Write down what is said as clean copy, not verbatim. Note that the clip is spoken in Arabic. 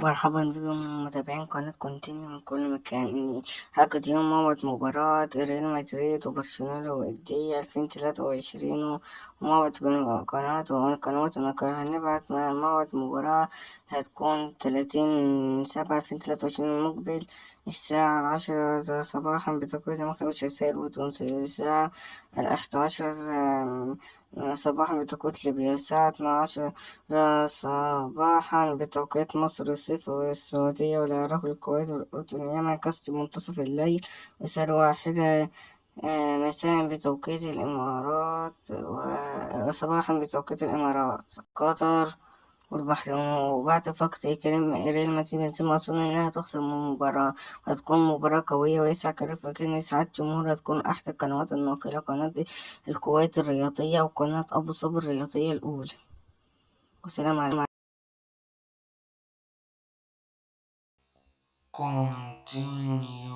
مرحبا بكم متابعين قناة كونتينيو من كل مكان. إني حلقة يوم موعد مباراة ريال مدريد وبرشلونة الودية 2023، وموعد قنوات النقل. هنبعت موعد مباراة هتكون 30/7 2023 المقبل، الساعة 10 صباحا بتوقيت المغرب الجزائر وتونس، الساعة 11 صباحا بتوقيت ليبيا، الساعة 12 صباحا بتوقيت مصر والصيف والسعودية والعراق والكويت والأردن واليمن، كاست منتصف الليل، وساعة 1 مساء بتوقيت الإمارات، وصباحا بتوقيت الإمارات، قطر والبحرين. وبعد فقط كلام ريال مدريد بنزيما أظن إنها تخسر من المباراة، وهتكون مباراة قوية، ويسع كريم فاكر إن ساعات جمهور هتكون أحد القنوات الناقلة، قناة الكويت الرياضية وقناة أبو ظبي الرياضية الأولى. وسلام عليكم. Continue.